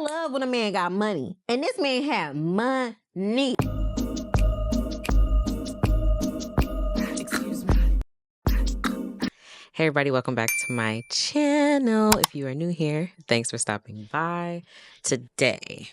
love when a man got money. And this man had money. Excuse me. Hey everybody, welcome back to my channel. If you are new here, thanks for stopping by. Today,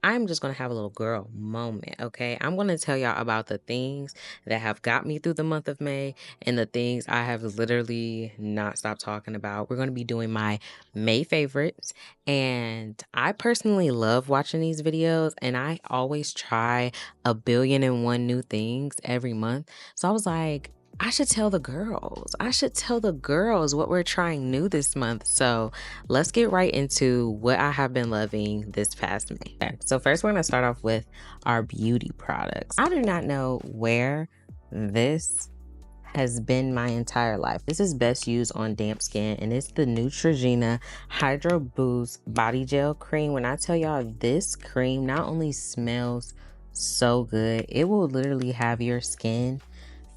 I'm just going to have a little girl moment, okay? I'm going to tell y'all about the things that have got me through the month of May and the things I have literally not stopped talking about. We're going to be doing my May favorites, and I personally love watching these videos, and I always try 1,000,000,001 new things every month. So I was like, I should tell the girls. I should tell the girls what we're trying new this month. So let's get right into what I have been loving this past May. Okay, so first we're going to start off with our beauty products. I do not know where this has been my entire life. This is best used on damp skin, and it's the Neutrogena Hydra Boost Body Gel Cream. When I tell y'all, this cream not only smells so good, it will literally have your skin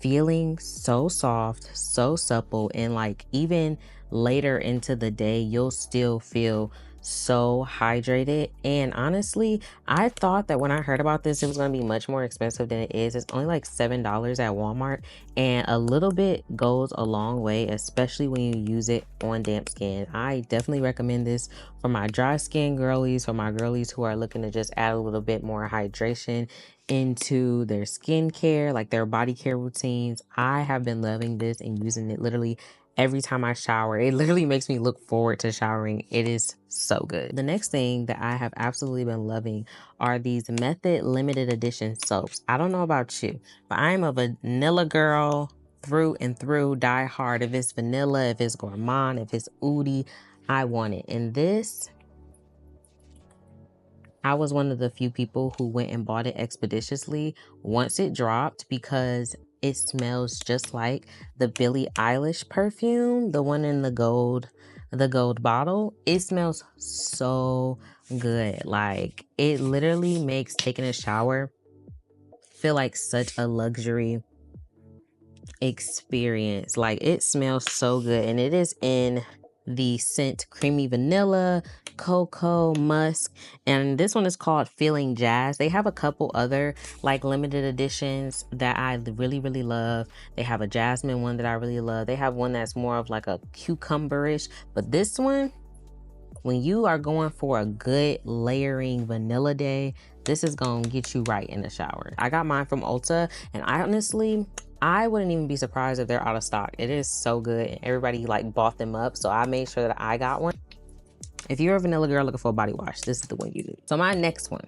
feeling so soft, so supple, and like even later into the day you'll still feel so hydrated. And honestly, I thought that when I heard about this it was going to be much more expensive than it is. It's only like $7 at Walmart, and a little bit goes a long way, especially when you use it on damp skin. I definitely recommend this for my dry skin girlies, for my girlies who are looking to just add a little bit more hydration into their skincare, like their body care routines. I have been loving this and using it literally every time I shower. It literally makes me look forward to showering. It is so good. The next thing that I have absolutely been loving are these Method limited edition soaps. I don't know about you, but I'm a vanilla girl through and through, die hard. If it's vanilla, if it's gourmand, if it's oudi, I want it. And this, I was one of the few people who went and bought it expeditiously once it dropped, because it smells just like the Billie Eilish perfume, the one in the gold bottle. It smells so good. Like, it literally makes taking a shower feel like such a luxury experience. Like, it smells so good, and it is in the scent creamy vanilla, cocoa, musk, and this one is called Feeling Jazz. They have a couple other like limited editions that I really love. They have a jasmine one that I really love. They have one that's more of like a cucumberish, but this one, when you are going for a good layering vanilla day, this is gonna get you right in the shower. I got mine from Ulta, and I wouldn't even be surprised if they're out of stock. It is so good, and everybody like bought them up, so I made sure that I got one. If you're a vanilla girl looking for a body wash, this is the one you do. So my next one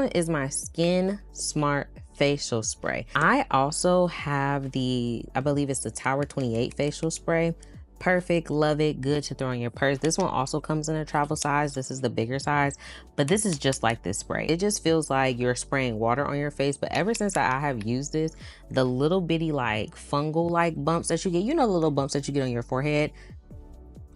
is my Skinsmart facial spray. I also have I believe it's the Tower 28 facial spray. Perfect, love it, good to throw in your purse. This one also comes in a travel size. This is the bigger size, but this is just like this spray. It just feels like you're spraying water on your face. But ever since I have used this, the little bitty like fungal like bumps that you get, you know, the little bumps that you get on your forehead,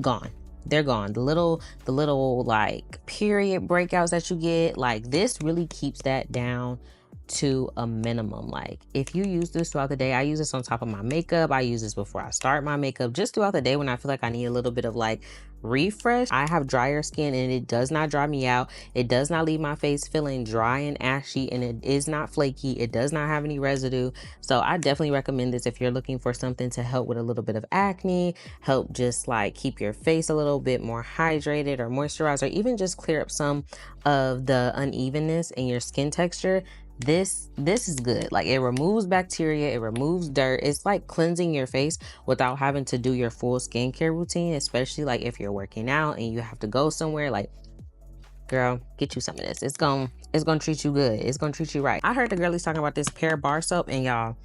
gone. They're gone. The little like period breakouts that you get, like this really keeps that down to a minimum. Like, if you use this throughout the day, I use this on top of my makeup, I use this before I start my makeup, just throughout the day when I feel like I need a little bit of like refresh. I have drier skin, and it does not dry me out. It does not leave my face feeling dry and ashy, and it is not flaky. It does not have any residue. So I definitely recommend this if you're looking for something to help with a little bit of acne, help just like keep your face a little bit more hydrated or moisturized, or even just clear up some of the unevenness in your skin texture. This is good. Like, it removes bacteria, it removes dirt. It's like cleansing your face without having to do your full skincare routine, especially like if you're working out and you have to go somewhere. Like, girl, get you some of this. It's gonna treat you good. It's gonna treat you right. I heard the girlies talking about this Pear bar soap, and y'all,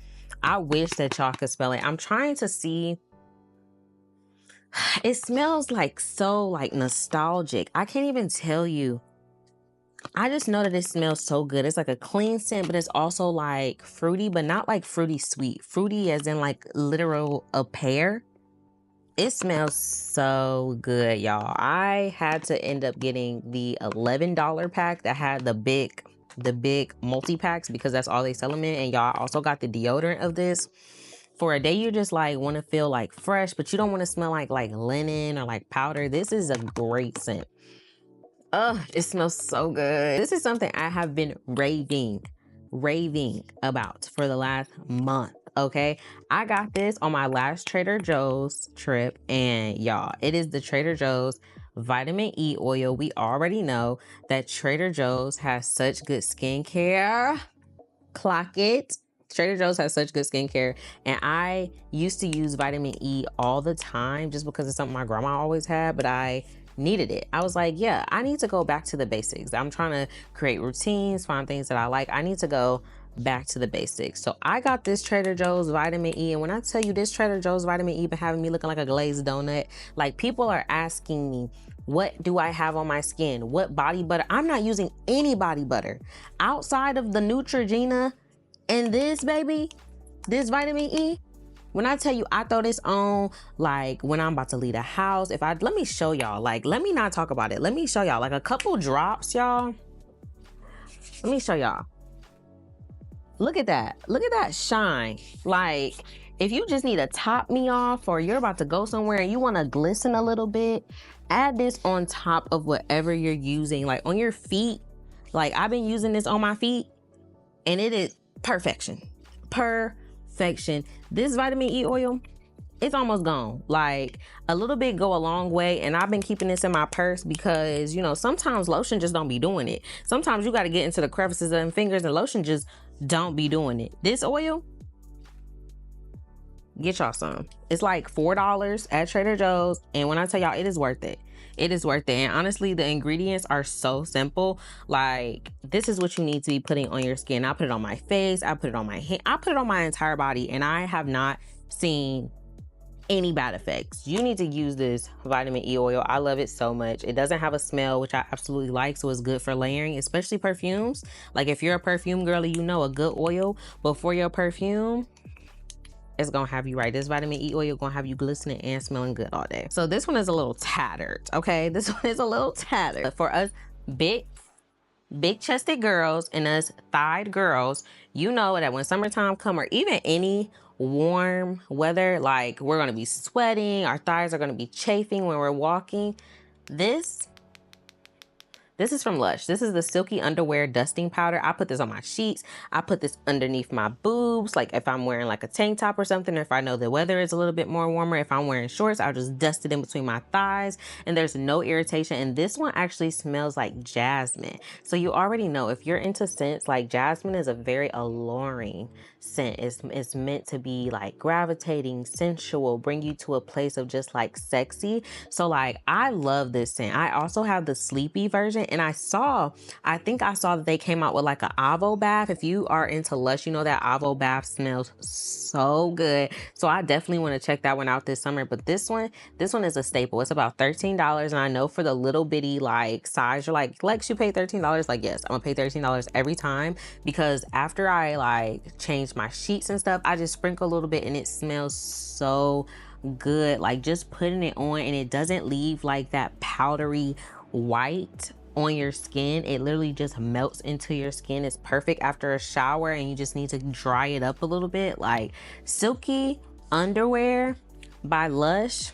I wish that y'all could smell it. I'm trying to see. It smells like so like nostalgic. I can't even tell you. I just know that it smells so good. It's like a clean scent, but it's also like fruity, but not like fruity sweet. Fruity as in like literal a pear. It smells so good, y'all. I had to end up getting the $11 pack that had the big multi-packs, because that's all they sell them in. And y'all also got the deodorant of this. For a day you just like want to feel like fresh, but you don't want to smell like linen or like powder. This is a great scent. Oh, it smells so good. This is something I have been raving about for the last month. Okay, I got this on my last Trader Joe's trip, and y'all, it is the Trader Joe's vitamin E oil. We already know that Trader Joe's has such good skincare. Clock it. Trader Joe's has such good skincare, and I used to use vitamin E all the time just because it's something my grandma always had, but I needed it. I was like, yeah, I need to go back to the basics. I'm trying to create routines, find things that I like. I need to go back to the basics. So I got this Trader Joe's vitamin E, and when I tell you this Trader Joe's vitamin E been having me looking like a glazed donut, like people are asking me, what do I have on my skin? What body butter? I'm not using any body butter outside of the Neutrogena and this, baby, this vitamin E. When I tell you I throw this on, like when I'm about to leave the house, let me show y'all, like, let me not talk about it. Let me show y'all like a couple drops, y'all. Let me show y'all. Look at that. Look at that shine. Like, if you just need to top me off, or you're about to go somewhere and you want to glisten a little bit, add this on top of whatever you're using, like on your feet. Like, I've been using this on my feet, and it is perfection. Perfection. This vitamin E oil, it's almost gone. Like, a little bit go a long way, and I've been keeping this in my purse because, you know, sometimes lotion just don't be doing it. Sometimes you got to get into the crevices of them fingers, and lotion just don't be doing it. This oil, get y'all some. It's like $4 at Trader Joe's, and when I tell y'all, it is worth it. It is worth it. And honestly, the ingredients are so simple. Like, this is what you need to be putting on your skin. I put it on my face, I put it on my hand, I put it on my entire body, and I have not seen any bad effects. You need to use this vitamin E oil. I love it so much. It doesn't have a smell, which I absolutely like, so it's good for layering, especially perfumes. Like, if you're a perfume girly, you know a good oil, but for your perfume, it's gonna have you right. This vitamin E oil gonna have you glistening and smelling good all day. So this one is a little tattered, okay? This one is a little tattered. But for us big chested girls and us thighed girls, you know that when summertime come, or even any warm weather, like, we're gonna be sweating, our thighs are gonna be chafing when we're walking. This is from Lush. This is the Silky Underwear Dusting Powder. I put this on my sheets. I put this underneath my boobs. Like, if I'm wearing like a tank top or something, or if I know the weather is a little bit more warmer, if I'm wearing shorts, I'll just dust it in between my thighs, and there's no irritation. And this one actually smells like jasmine. So you already know, if you're into scents, like, jasmine is a very alluring scent. It's meant to be like gravitating, sensual, bring you to a place of just like sexy. So like, I love this scent. I also have the sleepy version, and I think I saw that they came out with like an Avo bath. If you are into Lush, you know that Avo bath smells so good. So I definitely want to check that one out this summer. But this one is a staple. It's about $13, and I know for the little bitty like size, you're like, Lex, you pay $13? Like, yes, I'm gonna pay $13 every time, because after I like change my sheets and stuff, I just sprinkle a little bit, and it smells so good. Like, just putting it on, and it doesn't leave like that powdery white on your skin. It literally just melts into your skin. It's perfect after a shower and you just need to dry it up a little bit. Like, Silky Underwear by Lush,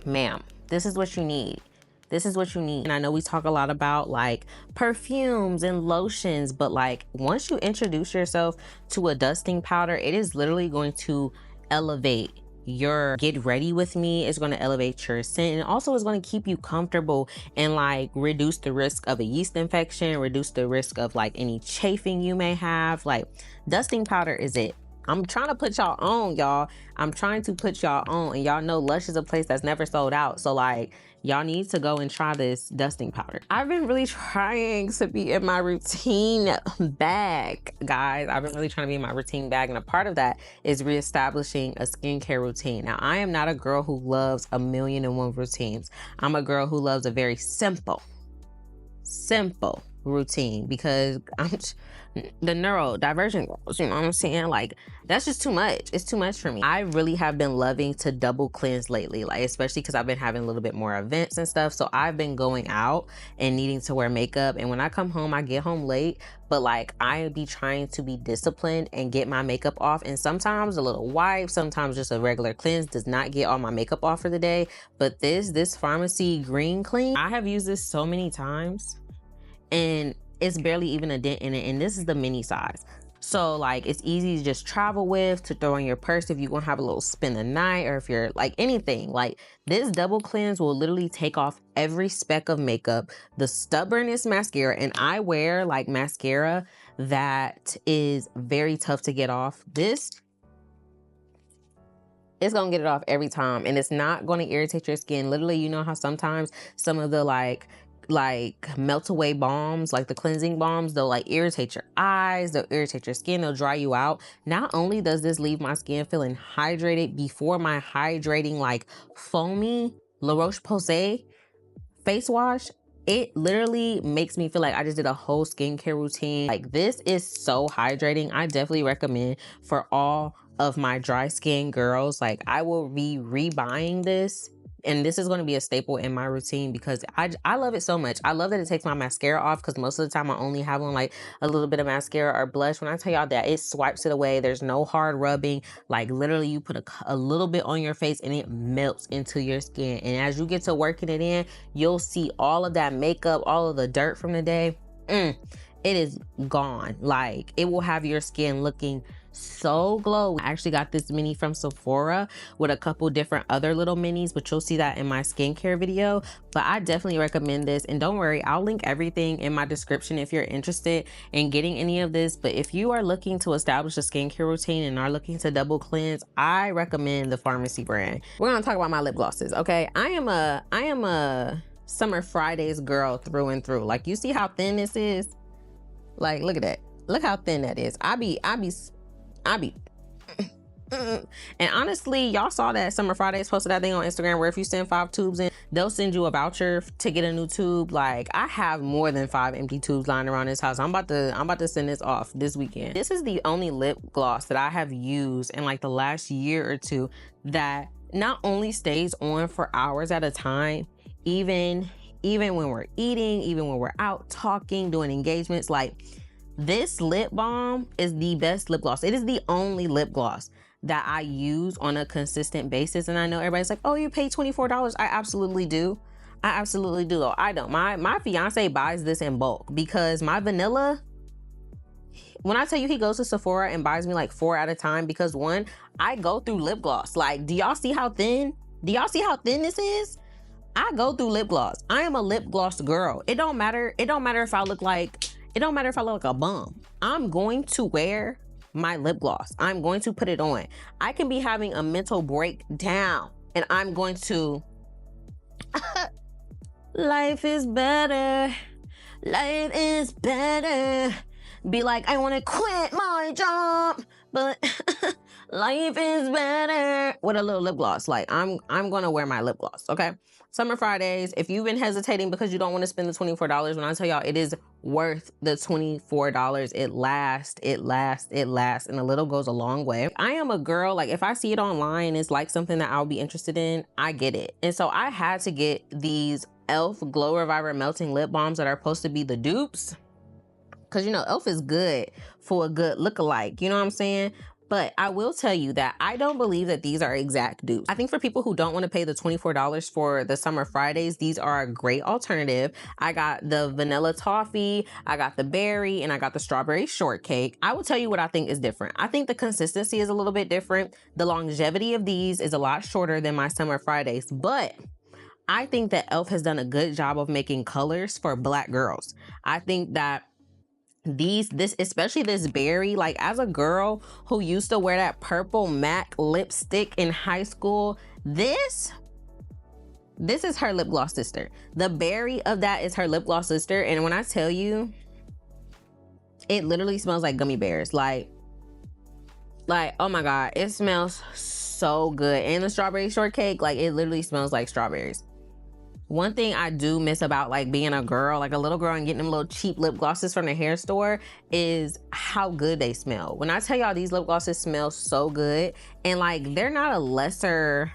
ma'am, this is what you need. This is what you need. And I know we talk a lot about like perfumes and lotions, but like, once you introduce yourself to a dusting powder, it is literally going to elevate your get ready with me. It's going to elevate your scent, and also it's going to keep you comfortable and like reduce the risk of a yeast infection, reduce the risk of like any chafing you may have. Like, dusting powder is it. I'm trying to put y'all on, y'all. I'm trying to put y'all on, and y'all know Lush is a place that's never sold out. So like, y'all need to go and try this dusting powder. I've been really trying to be in my routine bag, guys. I've been really trying to be in my routine bag, and a part of that is reestablishing a skincare routine. Now, I am not a girl who loves 1,000,001 routines. I'm a girl who loves a very simple routine because the neurodivergent girls, you know what I'm saying? Like, that's just too much. It's too much for me. I really have been loving to double cleanse lately, like especially because I've been having a little bit more events and stuff. So I've been going out and needing to wear makeup. And when I come home, I get home late, but like I be trying to be disciplined and get my makeup off. And sometimes a little wipe, sometimes just a regular cleanse does not get all my makeup off for the day. But this Farmacy green clean, I have used this so many times and it's barely even a dent in it. And this is the mini size. So like it's easy to just travel with, to throw in your purse if you're gonna have a little spend the night, or if you're like anything. Like this double cleanse will literally take off every speck of makeup, the stubbornest mascara. And I wear like mascara that is very tough to get off. This, it's gonna get it off every time, and it's not gonna irritate your skin. Literally, you know how sometimes some of the like melt away balms, like the cleansing balms, they'll like irritate your eyes, they'll irritate your skin, they'll dry you out. Not only does this leave my skin feeling hydrated before my hydrating like foamy La Roche-Posay face wash, it literally makes me feel like I just did a whole skincare routine. Like this is so hydrating. I definitely recommend for all of my dry skin girls. Like I will be rebuying this, and this is going to be a staple in my routine because I love it so much. I love that it takes my mascara off, because most of the time I only have on like a little bit of mascara or blush. When I tell y'all that it swipes it away, there's no hard rubbing. Like literally you put a little bit on your face and it melts into your skin. And as you get to working it in, you'll see all of that makeup, all of the dirt from the day. It is gone. Like it will have your skin looking so glow. I actually got this mini from Sephora with a couple different other little minis, but you'll see that in my skincare video. But I definitely recommend this, and don't worry, I'll link everything in my description if you're interested in getting any of this. But if you are looking to establish a skincare routine and are looking to double cleanse, I recommend the Farmacy brand. We're gonna talk about my lip glosses, okay? I am a Summer Fridays girl through and through. Like you see how thin this is? Like look at that. Look how thin that is. I be and honestly, y'all saw that Summer Fridays posted that thing on Instagram where if you send 5 tubes in, they'll send you a voucher to get a new tube. Like I have more than 5 empty tubes lying around this house. I'm about to send this off this weekend. This is the only lip gloss that I have used in like the last year or two that not only stays on for hours at a time, even when we're eating, even when we're out talking, doing engagements. Like this lip balm is the best lip gloss. It is the only lip gloss that I use on a consistent basis. And I know everybody's like, oh, you pay $24. I absolutely do. I absolutely do. Though I don't. My fiance buys this in bulk because my vanilla, when I tell you he goes to Sephora and buys me like 4 at a time, because one, I go through lip gloss. Like, do y'all see how thin? Do y'all see how thin this is? I go through lip gloss. I am a lip gloss girl. It don't matter if I look like a bum. I'm going to wear my lip gloss. I'm going to put it on. I can be having a mental breakdown and I'm going to life is better. Life is better. Be like, I want to quit my job, but life is better with a little lip gloss. Like I'm going to wear my lip gloss. Okay. Summer Fridays. If you've been hesitating because you don't want to spend the $24, when I tell y'all it is worth the $24, it lasts, and a little goes a long way. I am a girl, like if I see it online, it's like something that I'll be interested in, I get it. And so I had to get these e.l.f. Glow Reviver Melting Lip Balms that are supposed to be the dupes. Cause you know, e.l.f. is good for a good look-alike, you know what I'm saying? But I will tell you that I don't believe that these are exact dupes. I think for people who don't want to pay the $24 for the Summer Fridays, these are a great alternative. I got the vanilla toffee, I got the berry, and I got the strawberry shortcake. I will tell you what I think is different. I think the consistency is a little bit different. The longevity of these is a lot shorter than my Summer Fridays, but I think that e.l.f. has done a good job of making colors for Black girls. I think that especially this berry, like as a girl who used to wear that purple MAC lipstick in high school, this is her lip gloss sister. The berry of that is her lip gloss sister. And when I tell you, it literally smells like gummy bears. Like, oh my God, it smells so good. And the strawberry shortcake, like it literally smells like strawberries. One thing I do miss about like being a girl, like a little girl, and getting them little cheap lip glosses from the hair store is how good they smell. When I tell y'all these lip glosses smell so good, and like they're not a lesser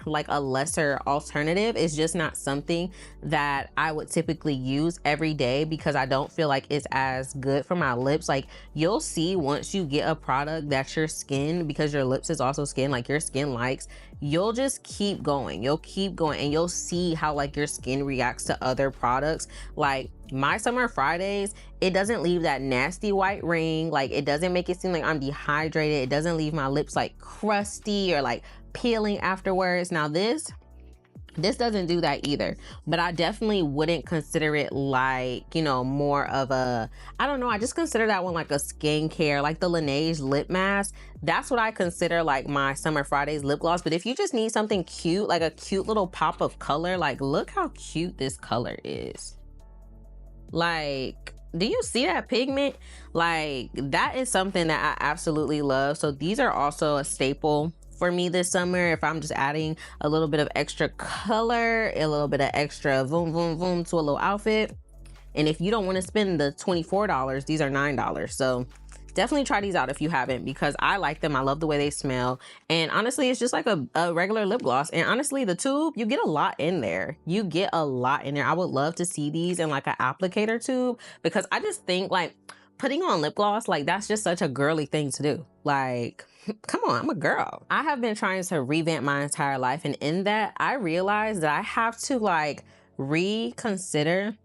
alternative. It's just not something that I would typically use every day because I don't feel like it's as good for my lips. Like you'll see once you get a product that your skin, because your lips is also skin, like your skin likes, you'll just keep going. You'll keep going and you'll see how like your skin reacts to other products. Like my Summer Fridays, it doesn't leave that nasty white ring. Like it doesn't make it seem like I'm dehydrated. It doesn't leave my lips like crusty or like peeling afterwards. Now this doesn't do that either, but I definitely wouldn't consider it like, you know, more of a, I don't know, I just consider that one like a skincare, like the Laneige lip mask. That's what I consider like my Summer Fridays lip gloss. But if you just need something cute, like a cute little pop of color, like look how cute this color is. Like, do you see that pigment? Like that is something that I absolutely love. So these are also a staple for me this summer. If I'm just adding a little bit of extra color, a little bit of extra boom, boom, boom to a little outfit. And if you don't want to spend the $24, these are $9. So definitely try these out if you haven't, because I like them. I love the way they smell. And honestly, it's just like a regular lip gloss. And honestly, the tube, you get a lot in there. You get a lot in there. I would love to see these in like an applicator tube, because I just think like putting on lip gloss, like that's just such a girly thing to do. Like, come on, I'm a girl. I have been trying to revamp my entire life. And in that, I realized that I have to like reconsider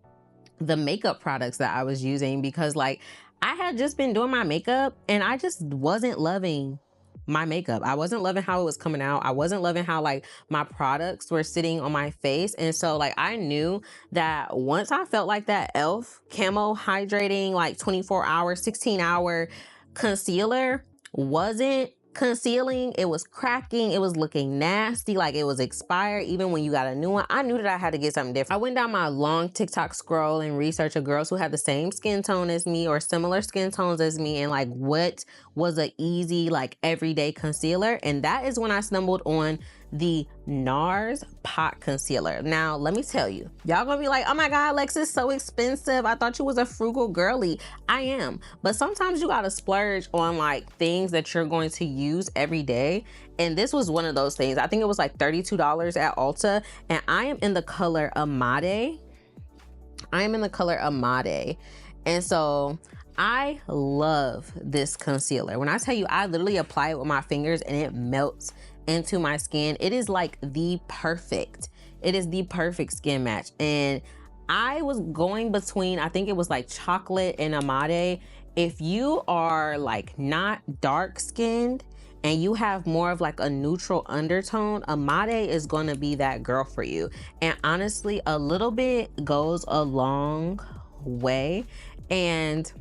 the makeup products that I was using, because like I had just been doing my makeup and I just wasn't loving my makeup. I wasn't loving how it was coming out. I wasn't loving how like my products were sitting on my face. And so like I knew that once I felt like that e.l.f. camo hydrating like 24-hour, 16-hour concealer wasn't concealing, it was cracking, it was looking nasty, like it was expired. Even when you got a new one, I knew that I had to get something different. I went down my long TikTok scroll and researched of girls who had the same skin tone as me or similar skin tones as me, and like what was a easy like everyday concealer. And that is when I stumbled on the Nars pot concealer. Now let me tell you, y'all gonna be like, oh my god, Alexis, so expensive, I thought you was a frugal girly. I am, but sometimes you gotta splurge on like things that you're going to use every day, and this was one of those things. I think it was like $32 at Ulta, and I am in the color Amade. And so I love this concealer. When I tell you, I literally apply it with my fingers and it melts into my skin. It is like it is the perfect skin match. And I was going between, I think it was like chocolate and Amade. If you are like not dark skinned and you have more of like a neutral undertone, Amade is going to be that girl for you. And honestly, a little bit goes a long way. And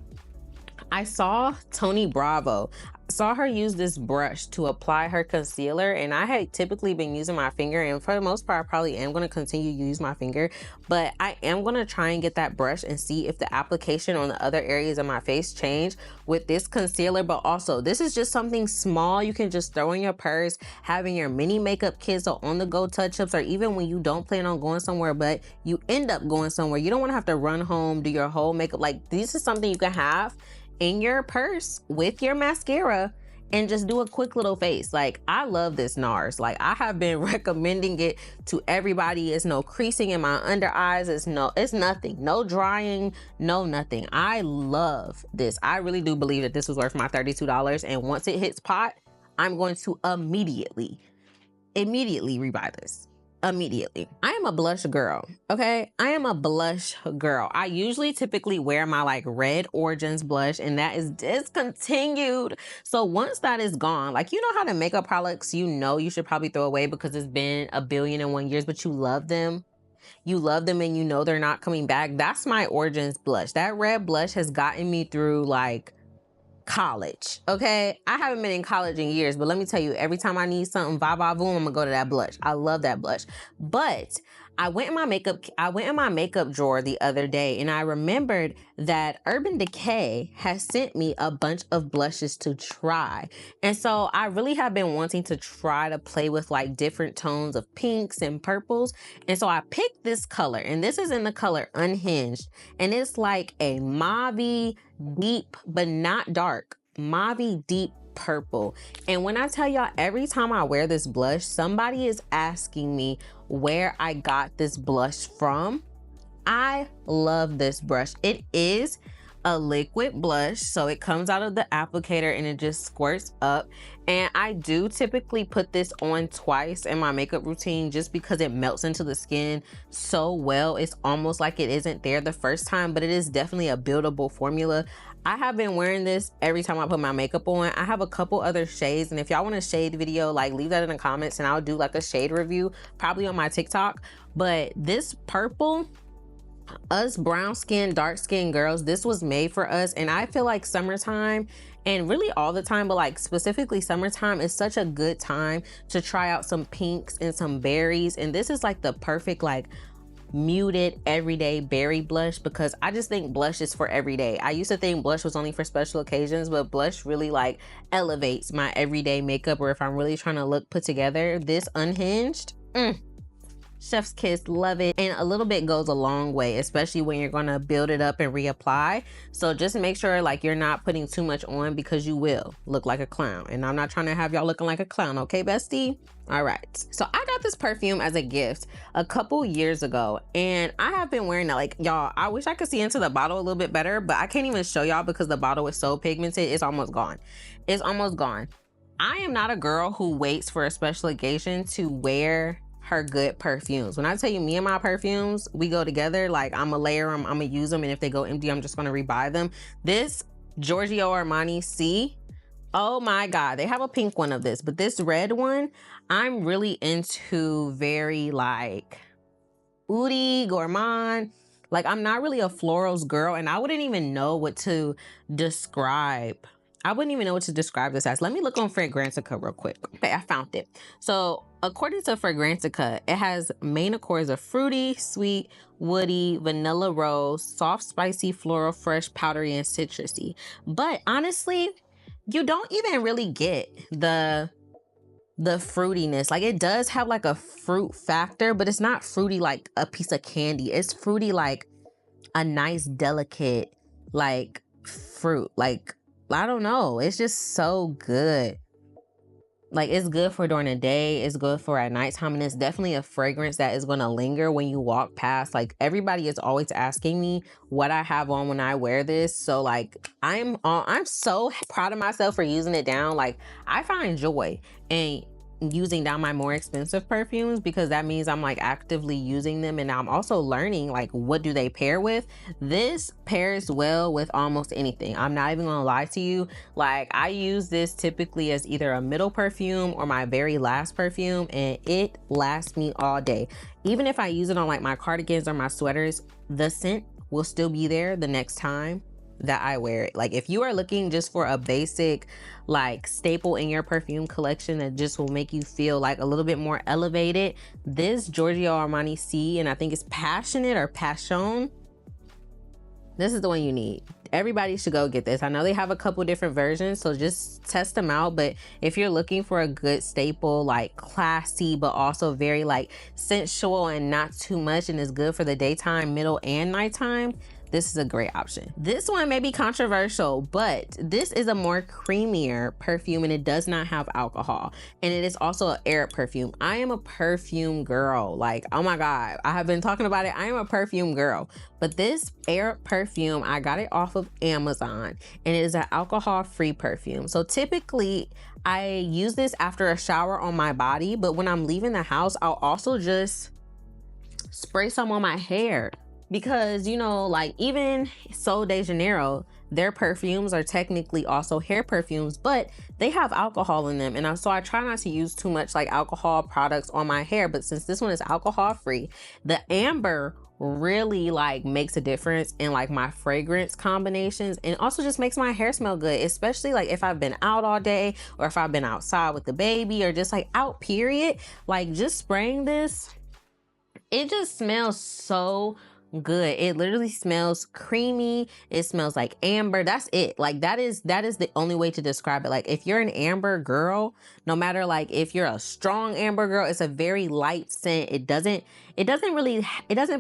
I saw Tony Bravo. Saw her use this brush to apply her concealer, and I had typically been using my finger, and for the most part I probably am going to continue to use my finger, but I am going to try and get that brush and see if the application on the other areas of my face change with this concealer. But also, this is just something small you can just throw in your purse, having your mini makeup kits or on the go touch-ups, or even when you don't plan on going somewhere but you end up going somewhere, you don't want to have to run home, do your whole makeup. Like, this is something you can have in your purse with your mascara and just do a quick little face. Like, I love this Nars. Like, I have been recommending it to everybody. It's no creasing in my under eyes. It's nothing, no drying, no nothing. I love this. I really do believe that this was worth my $32. And once it hits pot, I'm going to immediately rebuy this. Immediately. I am a blush girl. Okay, I am a blush girl. I usually typically wear my like red Origins blush, and that is discontinued. So once that is gone, like, you know how the makeup products you should probably throw away because it's been 1,000,000,001 years, but you love them. You love them and you know they're not coming back. That's my Origins blush. That red blush has gotten me through like college. Okay, I haven't been in college in years, but let me tell you, every time I need something va va voom, I'm gonna go to that blush. I love that blush. But I went in my makeup drawer the other day, and I remembered that Urban Decay has sent me a bunch of blushes to try. And so I really have been wanting to try to play with like different tones of pinks and purples. And so I picked this color, and this is in the color Unhinged. And it's like a mauve deep, but not dark, mauve deep purple. And when I tell y'all, every time I wear this blush, somebody is asking me where I got this blush from. I love this brush. It is a liquid blush, so it comes out of the applicator and it just squirts up. And I do typically put this on twice in my makeup routine just because it melts into the skin so well. It's almost like it isn't there the first time, but it is definitely a buildable formula. I have been wearing this every time I put my makeup on. I have a couple other shades, and if y'all want a shade video, like leave that in the comments and I'll do like a shade review probably on my TikTok. But this purple, us brown skin, dark skin girls, this was made for us. And I feel like summertime, and really all the time, but like specifically summertime, is such a good time to try out some pinks and some berries. And this is like the perfect like muted everyday berry blush, because I just think blush is for every day. I used to think blush was only for special occasions, but blush really like elevates my everyday makeup, or if I'm really trying to look put together. This Unhinged, chef's kiss, love it. And a little bit goes a long way, especially when you're gonna build it up and reapply. So just make sure like you're not putting too much on, because you will look like a clown. And I'm not trying to have y'all looking like a clown, okay, bestie? All right, so I got this perfume as a gift a couple years ago, and I have been wearing it. Like, y'all, I wish I could see into the bottle a little bit better, but I can't even show y'all because the bottle is so pigmented. It's almost gone. It's almost gone. I am not a girl who waits for a special occasion to wear her good perfumes. When I tell you, me and my perfumes, we go together. Like, I'm gonna layer them, I'm gonna use them, and if they go empty, I'm just gonna rebuy them. This Gio Armani Si, oh my God, they have a pink one of this, but this red one, I'm really into very like oudi, gourmand. Like, I'm not really a florals girl, and I wouldn't even know what to describe. I wouldn't even know what to describe this as. Let me look on Fragrantica real quick. Okay, I found it. So according to Fragrantica, it has main accords of fruity, sweet, woody, vanilla rose, soft, spicy, floral, fresh, powdery, and citrusy. But honestly, you don't even really get the fruitiness. Like, it does have like a fruit factor, but it's not fruity like a piece of candy. It's fruity like a nice, delicate, like fruit. Like, I don't know. It's just so good. Like, it's good for during the day. It's good for at nighttime. And it's definitely a fragrance that is going to linger when you walk past. Like, everybody is always asking me what I have on when I wear this. So like, I'm so proud of myself for using it down. Like, I find joy in using down my more expensive perfumes, because that means I'm like actively using them, and I'm also learning like what do they pair with. This pairs well with almost anything. I'm not even gonna lie to you. Like, I use this typically as either a middle perfume or my very last perfume, and it lasts me all day. Even if I use it on like my cardigans or my sweaters, the scent will still be there the next time that I wear it. Like, if you are looking just for a basic like staple in your perfume collection that just will make you feel like a little bit more elevated, this Gio Armani Si, and I think it's Passionate or Passion, this is the one you need. Everybody should go get this. I know they have a couple different versions, so just test them out. But if you're looking for a good staple, like classy but also very like sensual and not too much, and is good for the daytime, middle, and nighttime, this is a great option. This one may be controversial, but this is a more creamier perfume, and it does not have alcohol. And it is also an Arab perfume. I am a perfume girl. Like, oh my God, I have been talking about it. I am a perfume girl. But this Arab perfume, I got it off of Amazon, and it is an alcohol-free perfume. So typically I use this after a shower on my body, but when I'm leaving the house, I'll also just spray some on my hair. Because, you know, like even Sol de Janeiro, their perfumes are technically also hair perfumes, but they have alcohol in them. And so I try not to use too much like alcohol products on my hair. But since this one is alcohol free, the amber really like makes a difference in like my fragrance combinations, and also just makes my hair smell good, especially like if I've been out all day, or if I've been outside with the baby, or just like out period. Like, just spraying this, It just smells so good. It literally smells creamy. It smells like amber. That's it. Like that is the only way to describe it. Like if you're an amber girl, no matter like if you're a strong amber girl, it's a very light scent. It doesn't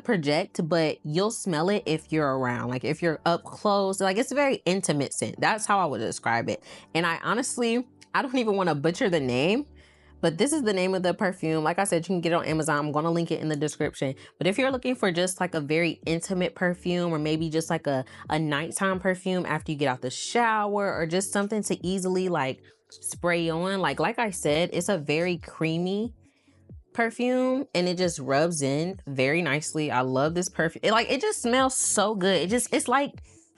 project, but you'll smell it if you're around. Like if you're up close, like it's a very intimate scent. That's how I would describe it. And I don't even want to butcher the name, but this is the name of the perfume. Like I said, you can get it on Amazon. I'm going to link it in the description. But if you're looking for just like a very intimate perfume, or maybe just like a nighttime perfume after you get out the shower, or just something to easily like spray on, like I said, it's a very creamy perfume and it just rubs in very nicely. I love this perfume. It just smells so good.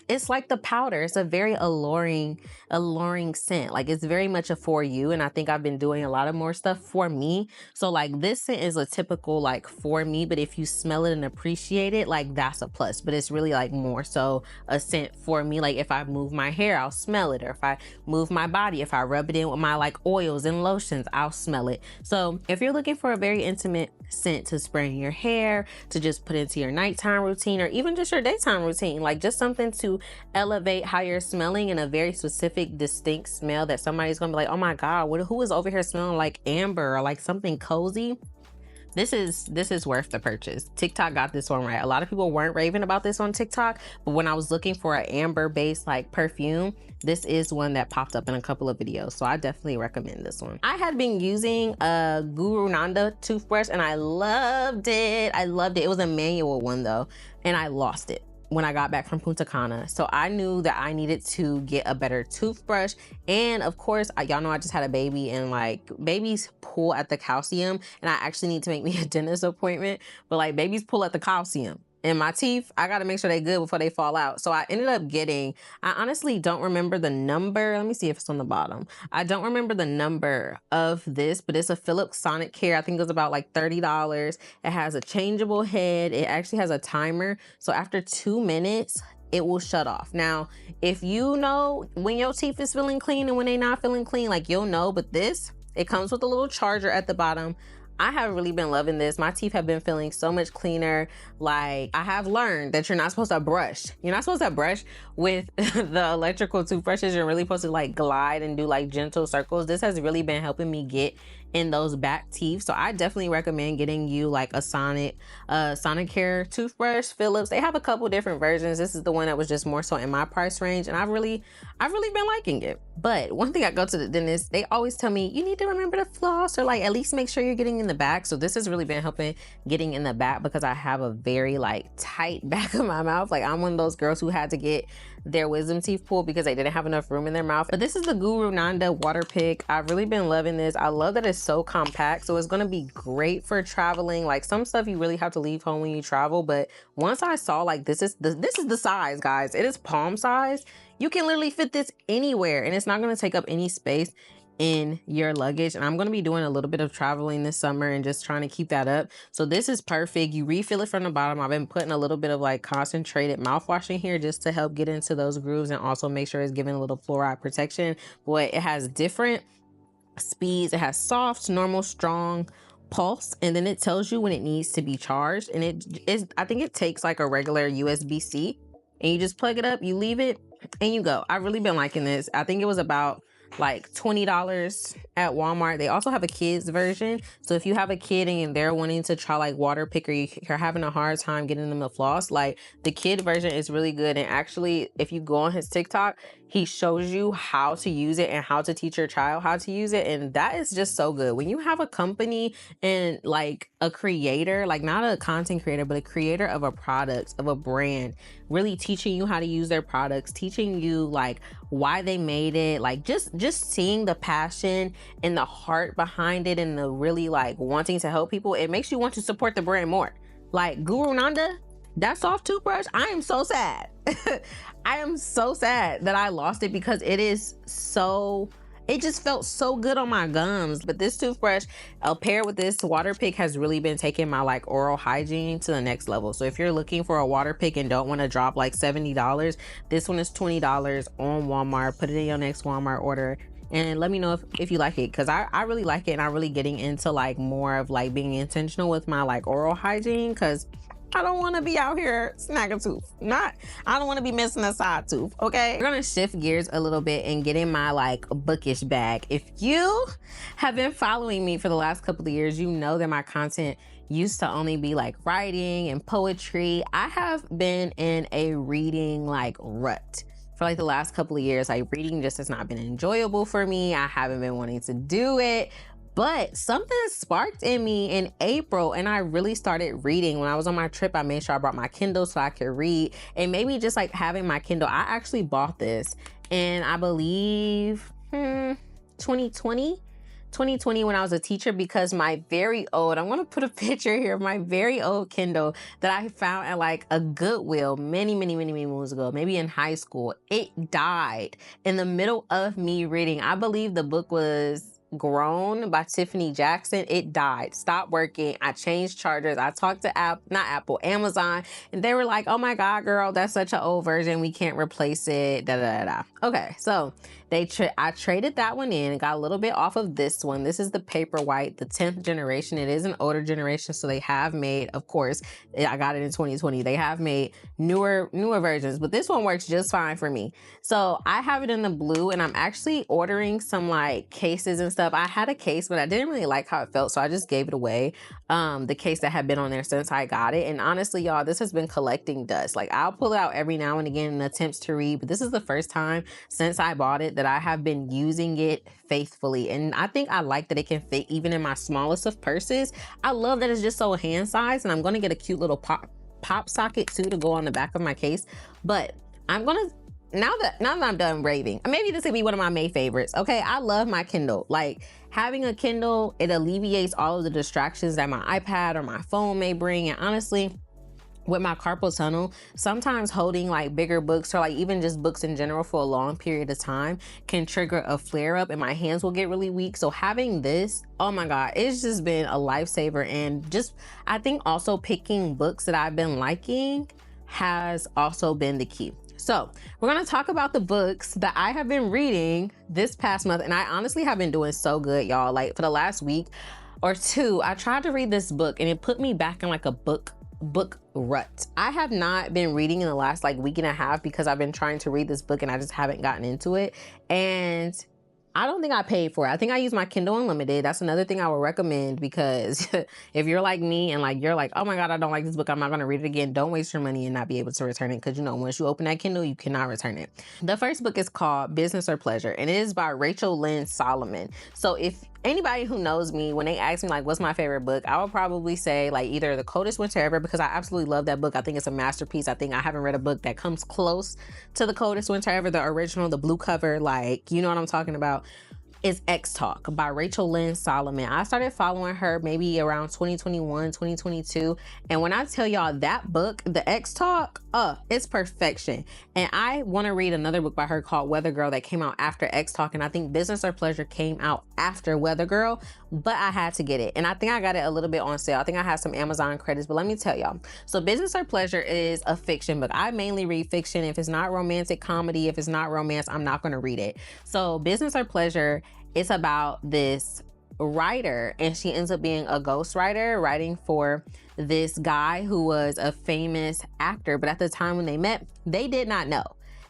It's like the powder. It's a very alluring scent. Like it's very much a for you. And I think I've been doing a lot of more stuff for me. So like this scent is a typical like for me, but if you smell it and appreciate it, like that's a plus. But it's really like more so a scent for me. Like if I move my hair, I'll smell it. Or if I move my body, if I rub it in with my like oils and lotions, I'll smell it. So if you're looking for a very intimate scent to spray in your hair, to just put into your nighttime routine, or even just your daytime routine, like just something to elevate how you're smelling in a very specific, distinct smell that somebody's gonna be like, oh my God, who is over here smelling like amber, or like something cozy? This is worth the purchase. TikTok got this one right. A lot of people weren't raving about this on TikTok, but when I was looking for an amber based like perfume, this is one that popped up in a couple of videos. So I definitely recommend this one. I had been using a Guru Nanda toothbrush and I loved it. It was a manual one though, and I lost it when I got back from Punta Cana. So I knew that I needed to get a better toothbrush. And of course, y'all know I just had a baby, and like babies pull at the calcium, and I actually need to make me a dentist appointment, but like babies pull at the calcium. And my teeth, I gotta make sure they're good before they fall out. So I ended up getting, I honestly don't remember the number. Let me see if it's on the bottom. I don't remember the number of this, but it's a Phillips Sonicare. I think it was about like $30. It has a changeable head. It actually has a timer. So after 2 minutes, it will shut off. Now, if you know when your teeth is feeling clean and when they're not feeling clean, like you'll know, but this, it comes with a little charger at the bottom. I have really been loving this. My teeth have been feeling so much cleaner. Like I have learned that you're not supposed to brush. You're not supposed to brush with the electrical toothbrushes. You're really supposed to like glide and do like gentle circles. This has really been helping me get in those back teeth. So I definitely recommend getting you like a Sonicare toothbrush, Phillips. They have a couple different versions. This is the one that was just more so in my price range, and I've really been liking it. But one thing, I go to the dentist, they always tell me you need to remember to floss, or like at least make sure you're getting in the back. So this has really been helping getting in the back, because I have a very like tight back of my mouth. Like I'm one of those girls who had to get their wisdom teeth pulled because they didn't have enough room in their mouth. But this is the Guru Nanda Waterpik. I've really been loving this. I love that it's so compact, so it's going to be great for traveling. Like some stuff you really have to leave home when you travel, but once I saw like this is the size, guys. It is palm size. You can literally fit this anywhere, and it's not going to take up any space in your luggage. And I'm going to be doing a little bit of traveling this summer and just trying to keep that up. So this is perfect. You refill it from the bottom. I've been putting a little bit of like concentrated mouthwash in here just to help get into those grooves and also make sure it's giving a little fluoride protection. Boy, it has different speeds. It has soft, normal, strong, pulse, and then it tells you when it needs to be charged. And I think it takes like a regular USB-C, and you just plug it up, you leave it, and you go. I've really been liking this. I think it was about like $20 at Walmart. They also have a kids version. So if you have a kid and they're wanting to try like Waterpik, or you're having a hard time getting them to floss, like the kid version is really good. And actually, if you go on his TikTok, he shows you how to use it and how to teach your child how to use it. And that is just so good. When you have a company and like a creator, like not a content creator, but a creator of a product, of a brand, really teaching you how to use their products, teaching you like why they made it, like just seeing the passion and the heart behind it and the really like wanting to help people, it makes you want to support the brand more. Like Guru Nanda, that soft toothbrush, I am so sad. I am so sad that I lost it, because it just felt so good on my gums. But this toothbrush, paired with this Waterpik, has really been taking my like oral hygiene to the next level. So if you're looking for a Waterpik and don't want to drop like $70, this one is $20 on Walmart. Put it in your next Walmart order. and let me know if you like it, because I really like it, and I'm really getting into like more of like being intentional with my like oral hygiene, because I don't want to be out here snagging tooth. I don't want to be missing a side tooth, okay? We're gonna shift gears a little bit and get in my like bookish bag. If you have been following me for the last couple of years, you know that my content used to only be like writing and poetry. I have been in a reading like rut for like the last couple of years. Like reading just has not been enjoyable for me. I haven't been wanting to do it. But something sparked in me in April, and I really started reading. When I was on my trip, I made sure I brought my Kindle so I could read. And maybe just like having my Kindle, I actually bought this in, I believe, 2020 when I was a teacher, because my very old, I'm gonna put a picture here of my very old Kindle that I found at like a Goodwill many moons ago, maybe in high school. It died in the middle of me reading. I believe the book was Grown by Tiffany Jackson. It died, stopped working. I changed chargers. I talked to Amazon, and they were like, oh my God, girl, that's such an old version. We can't replace it. Okay, so I traded that one in and got a little bit off of this one. This is the Paperwhite, the 10th generation. It is an older generation, so they have made, of course, I got it in 2020. They have made newer versions, but this one works just fine for me. So I have it in the blue, and I'm actually ordering some like cases and stuff. I had a case, but I didn't really like how it felt, so I just gave it away. The case that had been on there since I got it. And honestly, y'all, this has been collecting dust. Like I'll pull it out every now and again in attempts to read, but this is the first time since I bought it that I have been using it faithfully. And I think I like that it can fit even in my smallest of purses. I love that it's just so hand sized, and I'm going to get a cute little pop socket too to go on the back of my case. But I'm going to, now that I'm done raving, maybe this would be one of my May favorites. Okay, I love my Kindle. Like having a Kindle, it alleviates all of the distractions that my iPad or my phone may bring. And honestly, with my carpal tunnel, sometimes holding like bigger books or like even just books in general for a long period of time can trigger a flare up, and my hands will get really weak. So having this, oh my God, it's just been a lifesaver. And just, I think also picking books that I've been liking has also been the key. So we're going to talk about the books that I have been reading this past month. And I honestly have been doing so good, y'all. Like for the last week or two, I tried to read this book and it put me back in like a book rut. I have not been reading in the last like week and a half because I've been trying to read this book and I just haven't gotten into it. And I don't think I paid for it. I think I use my Kindle Unlimited. That's another thing I would recommend, because if you're like me and like you're like, oh my God, I don't like this book, I'm not going to read it again, don't waste your money and not be able to return it, because you know once you open that Kindle, you cannot return it. The first book is called Business or Pleasure, and it is by Rachel Lynn Solomon. So if anybody who knows me, when they ask me like what's my favorite book, I would probably say like either The Coldest Winter Ever, because I absolutely love that book. I think it's a masterpiece. I think I haven't read a book that comes close to The Coldest Winter Ever, the original, the blue cover, like you know what I'm talking about. Is X Talk by Rachel Lynn Solomon. I started following her maybe around 2021, 2022. And when I tell y'all that book, the X Talk, it's perfection. And I want to read another book by her called Weather Girl that came out after X Talk. And I think Business or Pleasure came out after Weather Girl, but I had to get it. And I think I got it a little bit on sale. I think I had some Amazon credits, but let me tell y'all. So Business or Pleasure is a fiction book. I mainly read fiction. If it's not romantic comedy, if it's not romance, I'm not going to read it. So Business or Pleasure, it's about this writer, and she ends up being a ghostwriter writing for this guy who was a famous actor. But at the time when they met, they did not know.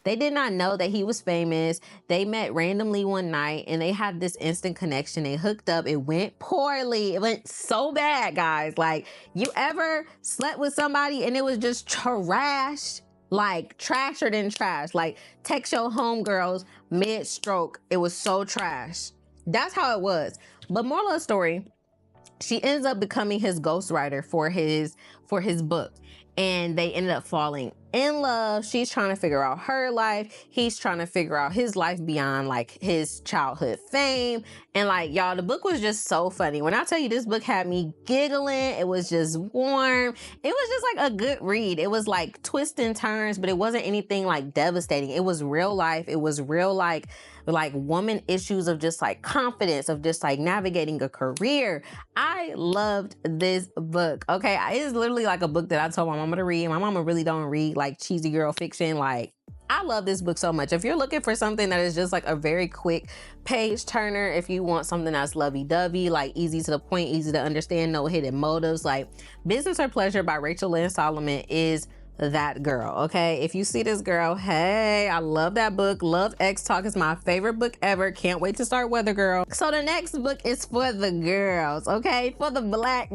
They did not know that he was famous. They met randomly one night and they had this instant connection. They hooked up. It went poorly. It went so bad, guys. Like, you ever slept with somebody and it was just trash? Like trasher than trash. Like text your homegirls mid-stroke. It was so trash. That's how it was. But moral of the story, she ends up becoming his ghostwriter for his book. And they ended up falling in love. She's trying to figure out her life. He's trying to figure out his life beyond like his childhood fame. And like, y'all, the book was just so funny. When I tell you this book had me giggling, it was just warm. It was just like a good read. It was like twists and turns, but it wasn't anything like devastating. It was real life. It was real like woman issues of just like confidence, of just like navigating a career. I loved this book. Okay. It's literally like a book that I told my mama to read. My mama really don't read like cheesy girl fiction. Like, I love this book so much. If you're looking for something that is just like a very quick page turner, if you want something that's lovey-dovey, like easy to the point, easy to understand, no hidden motives, like Business or Pleasure by Rachel Lynn Solomon is that girl, okay? If you see this girl, hey, I love that book. Love X Talk is my favorite book ever. Can't wait to start Weather Girl. So the next book is for the girls, okay? For the black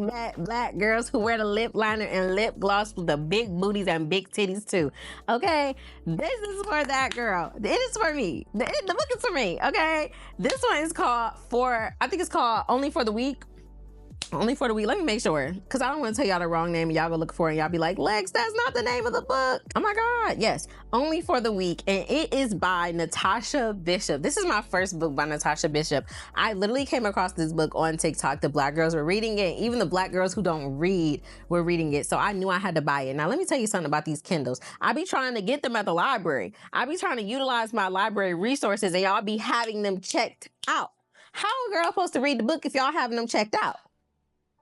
girls who wear the lip liner and lip gloss with the big booties and big titties too, okay? This is for that girl. It is for me. The book is for me, okay? This one is called I think it's called Only for the Week. Only for the Week. Let me make sure, because I don't want to tell y'all the wrong name and y'all go look for it and y'all be like, Lex, that's not the name of the book. Oh my God. Yes. Only for the Week. And it is by Natasha Bishop. This is my first book by Natasha Bishop. I literally came across this book on TikTok. The black girls were reading it. Even the black girls who don't read were reading it. So I knew I had to buy it. Now, let me tell you something about these Kindles. I be trying to get them at the library. I be trying to utilize my library resources and y'all be having them checked out. How a girl supposed to read the book if y'all having them checked out?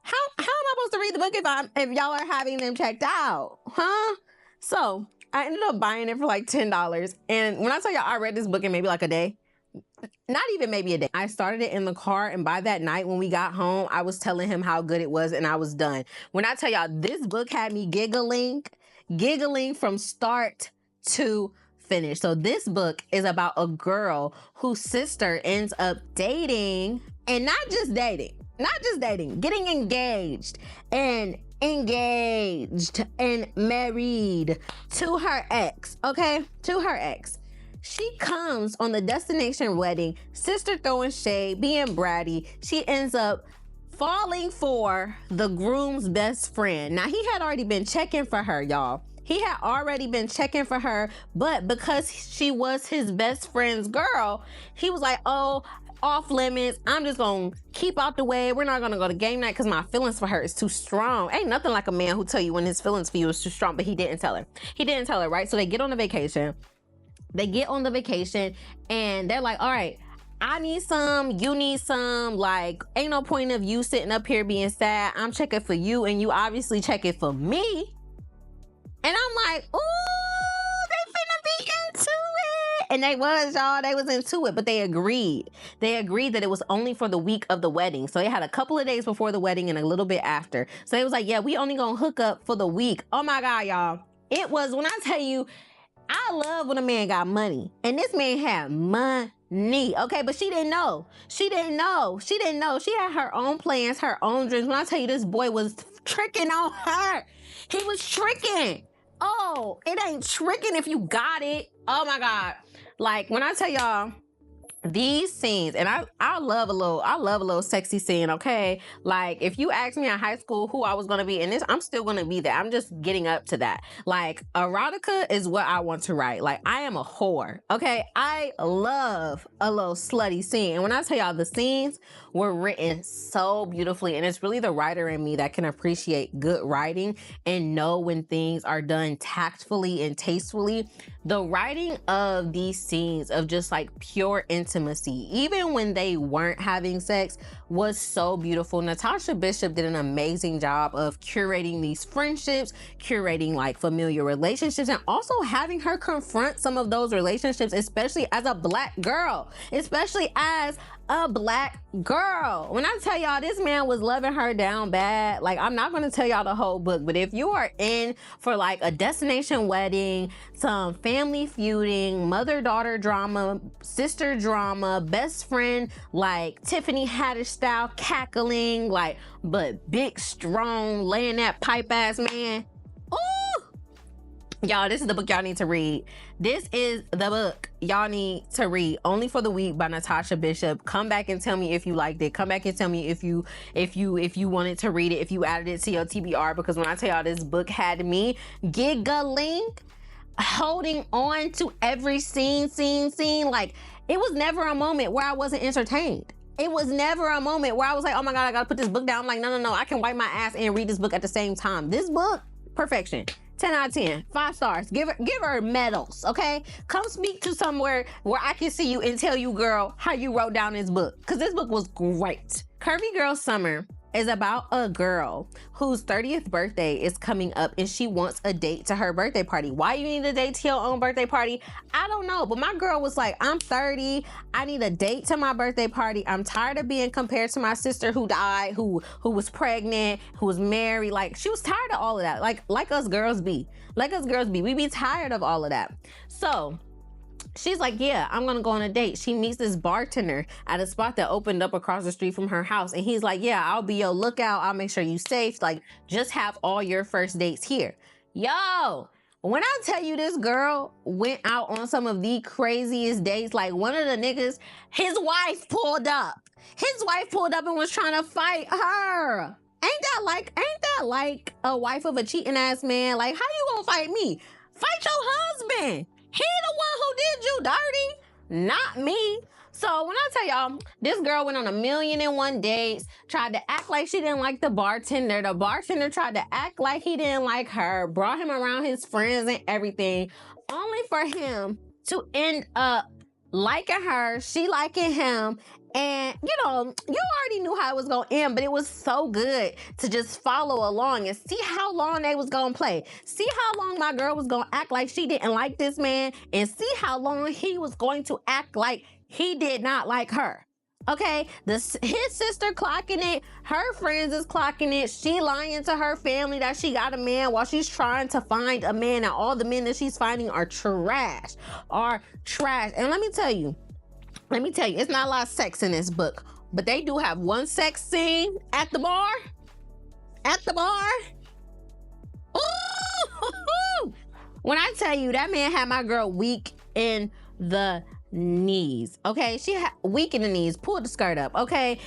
How am I supposed to read the book if y'all are having them checked out? Huh? So I ended up buying it for like $10. And when I tell y'all I read this book in maybe like a day, not even maybe a day. I started it in the car, and by that night when we got home, I was telling him how good it was and I was done. When I tell y'all this book had me giggling from start to finish. So this book is about a girl whose sister ends up dating, and not just dating, getting engaged and married to her ex, okay? To her ex. She comes on the destination wedding, sister throwing shade, being bratty. She ends up falling for the groom's best friend. Now, he had already been checking for her, y'all. He had already been checking for her, but because she was his best friend's girl, he was like, oh, off limits. I'm just gonna keep out the way. We're not gonna go to game night because my feelings for her is too strong. Ain't nothing like a man who tell you when his feelings for you is too strong, but he didn't tell her. He didn't tell her, right? So they get on the vacation. And they're like, all right, I need some, you need some. Like, ain't no point of you sitting up here being sad. I'm checking for you and you obviously checking for me. And I'm like, ooh, they finna be into it. And they was, y'all, they was into it, but they agreed. They agreed that it was only for the week of the wedding. So they had a couple of days before the wedding and a little bit after. So they was like, yeah, we only gonna hook up for the week. Oh my God, y'all. It was, when I tell you, I love when a man got money. And this man had money, okay? But she didn't know. She had her own plans, her own dreams. When I tell you, this boy was tricking on her. He was tricking. Oh, it ain't tricking if you got it. Oh my God. Like, when I tell y'all, these scenes, and I love a little sexy scene, okay? Like, if you asked me in high school who I was gonna be in this, I'm still gonna be that. I'm just getting up to that. Like, erotica is what I want to write. Like, I am a whore, okay? I love a little slutty scene. And when I tell y'all, the scenes were written so beautifully, and it's really the writer in me that can appreciate good writing and know when things are done tactfully and tastefully. The writing of these scenes of just like pure intimacy, even when they weren't having sex, was so beautiful. Natasha Bishop did an amazing job of curating these friendships, curating like familiar relationships, and also having her confront some of those relationships, especially as a black girl, When I tell y'all, this man was loving her down bad. Like, I'm not going to tell y'all the whole book, but if you are in for like a destination wedding, some family feuding, mother-daughter drama, sister drama, best friend, like Tiffany Haddish style cackling, like, but big, strong, laying that pipe ass man. Ooh! Y'all, this is the book y'all need to read. This is the book y'all need to read. Only for the Week by Natasha Bishop. Come back and tell me if you liked it. Come back and tell me if you wanted to read it, if you added it to your TBR, because when I tell y'all, this book had me giggling, holding on to every scene. Like, it was never a moment where I wasn't entertained. It was never a moment where I was like, oh my God, I gotta put this book down. I'm like, no, I can wipe my ass and read this book at the same time. This book, perfection. 10 out of 10, 5 stars. Give her medals, okay? Come speak to somewhere where I can see you and tell you, girl, how you wrote down this book. Because this book was great. Curvy Girl Summer is about a girl whose 30th birthday is coming up and she wants a date to her birthday party. Why you need a date to your own birthday party? I don't know, but my girl was like, I'm 30, I need a date to my birthday party. I'm tired of being compared to my sister who died, who was pregnant, who was married. Like, she was tired of all of that. Like us girls be. We be tired of all of that. So she's like, yeah, I'm gonna go on a date. She meets this bartender at a spot that opened up across the street from her house. And he's like, yeah, I'll be your lookout. I'll make sure you safe. Like, just have all your first dates here. Yo, when I tell you this girl went out on some of the craziest dates, like one of the niggas, his wife pulled up. His wife pulled up and was trying to fight her. Ain't that like a wife of a cheating ass man? Like, how you gonna fight me? Fight your husband. He the one who did you dirty, not me. So when I tell y'all, this girl went on 1,000,001 dates, tried to act like she didn't like the bartender. The bartender tried to act like he didn't like her, brought him around his friends and everything, only for him to end up liking her, she liking him. And you know, you already knew how it was gonna end, but it was so good to just follow along and see how long they was gonna play. See how long my girl was gonna act like she didn't like this man, and see how long he was going to act like he did not like her. Okay, his sister clocking it, her friends is clocking it. She lying to her family that she got a man while she's trying to find a man, and all the men that she's finding are trash. And let me tell you, it's not a lot of sex in this book, but they do have one sex scene at the bar. Ooh! When I tell you, that man had my girl weak in the knees. Okay, she had weak in the knees. Pulled the skirt up. Okay,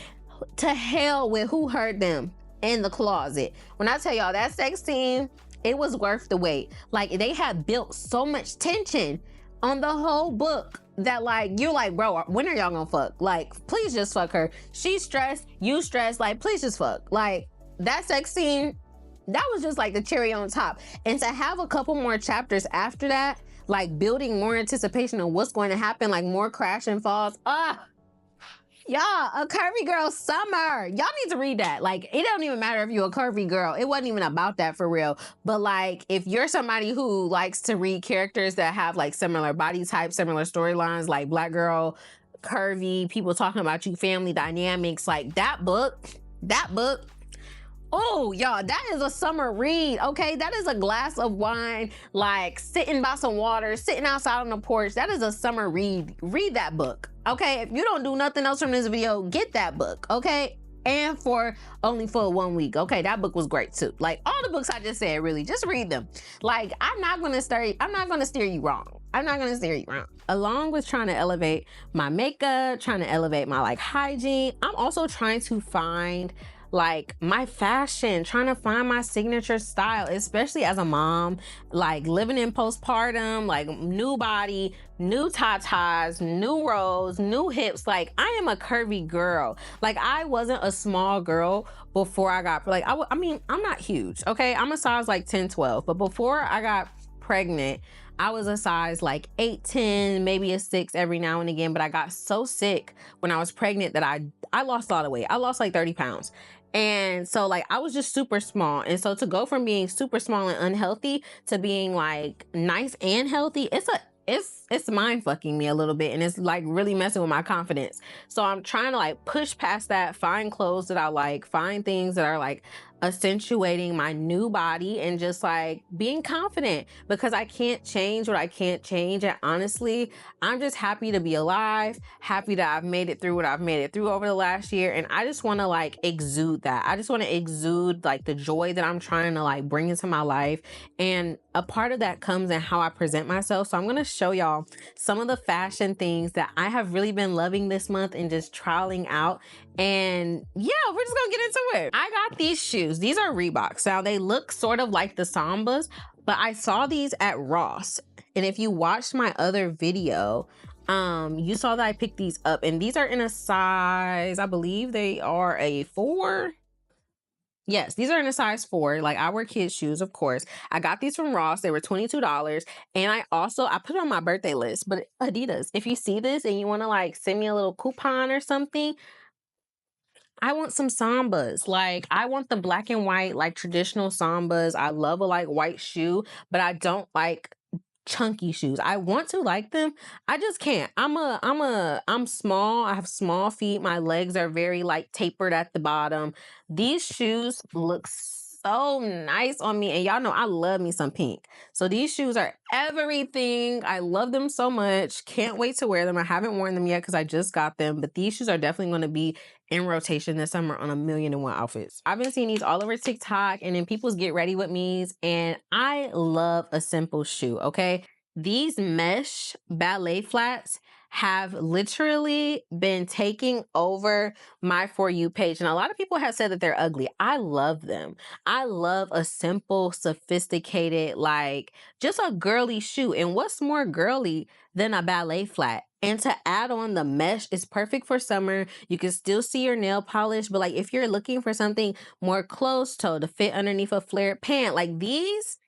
to hell with who hurt them in the closet. When I tell y'all, that sex scene, it was worth the wait. Like, they had built so much tension on the whole book that, like, you're like, bro, when are y'all gonna fuck? Like, please just fuck her. She's stressed, you stressed, like, please just fuck. Like, that sex scene, that was just like the cherry on top. And to have a couple more chapters after that, like building more anticipation of what's going to happen, like more crash and falls. Y'all, a curvy girl summer. Y'all need to read that. Like, it don't even matter if you're a curvy girl. It wasn't even about that for real. But like, if you're somebody who likes to read characters that have like similar body types, similar storylines, like black girl, curvy, people talking about you, family dynamics, like that book. Oh, y'all, that is a summer read, okay? That is a glass of wine, like sitting by some water, sitting outside on the porch. That is a summer read. Read that book, okay? If you don't do nothing else from this video, get that book, okay? And only for 1 week, okay? That book was great too. Like all the books I just said, really, just read them. Like, I'm not gonna steer you wrong. Along with trying to elevate my makeup, trying to elevate my like hygiene, I'm also trying to find like my fashion, trying to find my signature style, especially as a mom, like living in postpartum, like new body, new tatas, new rolls, new hips. Like, I am a curvy girl. Like, I wasn't a small girl before I got, like, I mean, I'm not huge, okay? I'm a size like 10, 12, but before I got pregnant, I was a size like 8, 10, maybe a 6 every now and again, but I got so sick when I was pregnant that I lost a lot of weight. I lost like 30 pounds. And so like, I was just super small. And so to go from being super small and unhealthy to being like nice and healthy, it's mind fucking me a little bit, and it's like really messing with my confidence. So I'm trying to like push past that, find clothes that I like, find things that are like accentuating my new body, and just like being confident, because I can't change what I can't change. And honestly, I'm just happy to be alive, happy that I've made it through what I've made it through over the last year. And I just want to like exude that. I just want to exude like the joy that I'm trying to like bring into my life. And a part of that comes in how I present myself. So I'm going to show y'all some of the fashion things that I have really been loving this month and just trialing out. And yeah, we're just gonna get into it. I got these shoes. These are Reeboks. Now, they look sort of like the Sambas, but I saw these at Ross. And if you watched my other video, you saw that I picked these up, and these are in a size, I believe they are a 4. Yes, these are in a size 4. Like, I wear kids shoes, of course. I got these from Ross. They were $22. And I put it on my birthday list, but Adidas, if you see this and you want to like send me a little coupon or something, I want some Sambas. Like, I want the black and white, like traditional Sambas. I love a like white shoe, but I don't like chunky shoes. I want to like them. I just can't. I'm small. I have small feet. My legs are very like tapered at the bottom. These shoes look so nice on me. And y'all know I love me some pink. So these shoes are everything. I love them so much. Can't wait to wear them. I haven't worn them yet because I just got them, but these shoes are definitely going to be in rotation this summer on 1,000,001 outfits. I've been seeing these all over TikTok and then people's get ready with me's, and I love a simple shoe, okay? These mesh ballet flats have literally been taking over my For You page. And a lot of people have said that they're ugly. I love them. I love a simple, sophisticated, like just a girly shoe. And what's more girly than a ballet flat? And to add on, the mesh is perfect for summer. You can still see your nail polish, but like if you're looking for something more closed toe to fit underneath a flared pant, like these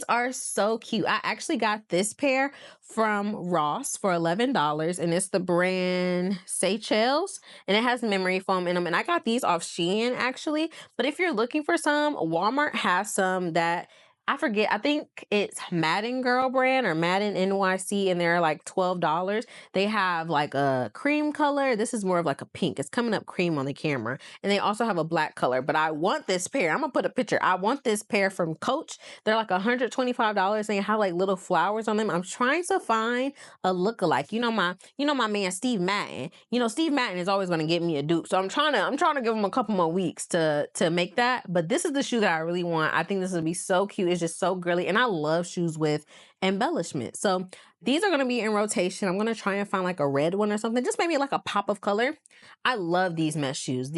are so cute. I actually got this pair from Ross for $11, and it's the brand Seychelles, and it has memory foam in them. And I got these off Shein actually. But if you're looking for some, Walmart has some that I forget. I think it's Madden Girl brand or Madden NYC, and they're like $12. They have like a cream color. This is more of like a pink. It's coming up cream on the camera. And they also have a black color. But I want this pair. I'm gonna put a picture. I want this pair from Coach. They're like $125 and they have like little flowers on them. I'm trying to find a lookalike. You know my man Steve Madden. You know, Steve Madden is always gonna get me a dupe. So I'm trying to give him a couple more weeks to make that. But this is the shoe that I really want. I think this would be so cute. It's just so girly. And I love shoes with embellishment. So these are going to be in rotation. I'm going to try and find like a red one or something, just maybe like a pop of color. I love these mesh shoes.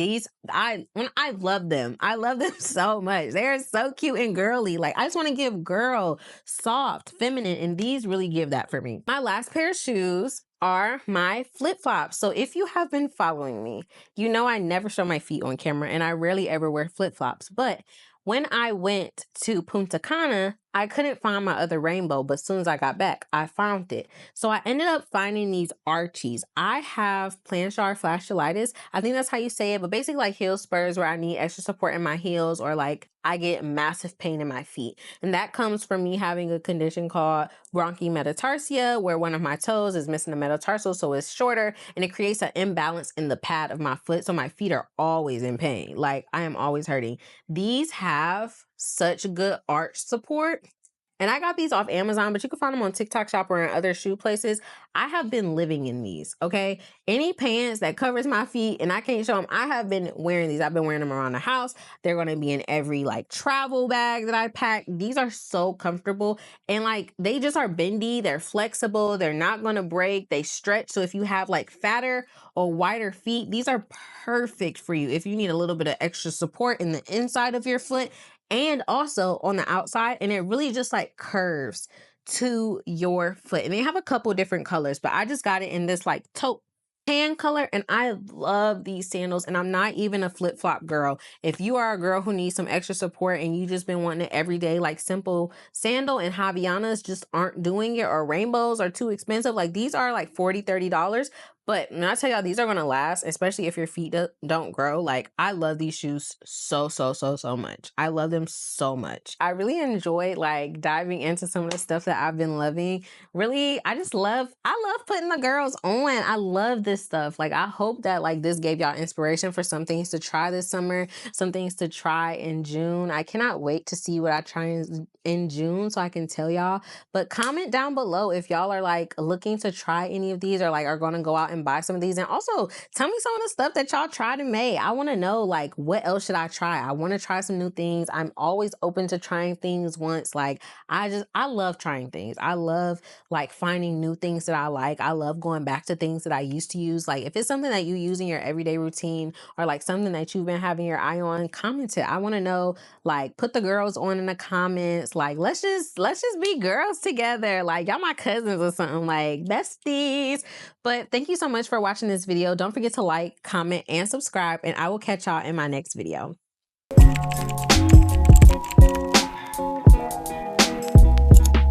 I love them. I love them so much. They're so cute and girly. Like, I just want to give girl, soft, feminine, and these really give that for me. My last pair of shoes are my flip-flops. So if you have been following me, you know I never show my feet on camera and I rarely ever wear flip-flops. But when I went to Punta Cana, I couldn't find my other rainbow, but as soon as I got back, I found it. So I ended up finding these Archies. I have plantar fasciitis. I think that's how you say it, but basically like heel spurs where I need extra support in my heels, or like I get massive pain in my feet. And that comes from me having a condition called bronchometatarsia, where one of my toes is missing a metatarsal, so it's shorter, and it creates an imbalance in the pad of my foot. So my feet are always in pain. Like, I am always hurting. These have such good arch support. And I got these off Amazon, but you can find them on TikTok Shop or in other shoe places. I have been living in these, okay? Any pants that covers my feet and I can't show them, I have been wearing these. I've been wearing them around the house. They're going to be in every like travel bag that I pack. These are so comfortable, and like they just are bendy. They're flexible. They're not going to break. They stretch. So if you have like fatter or wider feet, these are perfect for you if you need a little bit of extra support in the inside of your foot and also on the outside, and it really just like curves to your foot. And they have a couple different colors, but I just got it in this like taupe tan color, and I love these sandals. And I'm not even a flip-flop girl. If you are a girl who needs some extra support and you just been wanting an everyday like simple sandal, and Havaianas just aren't doing it, or rainbows are too expensive, like these are like $40-$30. But when I tell y'all, these are going to last, especially if your feet don't grow. Like, I love these shoes so much. I love them so much. I really enjoyed like diving into some of the stuff that I've been loving. Really, I love putting the girls on. I love this stuff. Like, I hope that like this gave y'all inspiration for some things to try this summer, some things to try in June. I cannot wait to see what I try in June so I can tell y'all. But comment down below if y'all are like looking to try any of these, or like are going to go out and buy some of these. And also tell me some of the stuff that y'all tried and made. I want to know like what else should I try. I want to try some new things. I'm always open to trying things once. Like, I love trying things. I love like finding new things that I like. I love going back to things that I used to use. Like, if it's something that you use in your everyday routine, or like something that you've been having your eye on, comment it. I want to know. Like, put the girls on in the comments. Like, let's just be girls together. Like, y'all my cousins or something, like besties. But thank you so much for watching this video. Don't forget to like, comment, and subscribe, and I will catch y'all in my next video.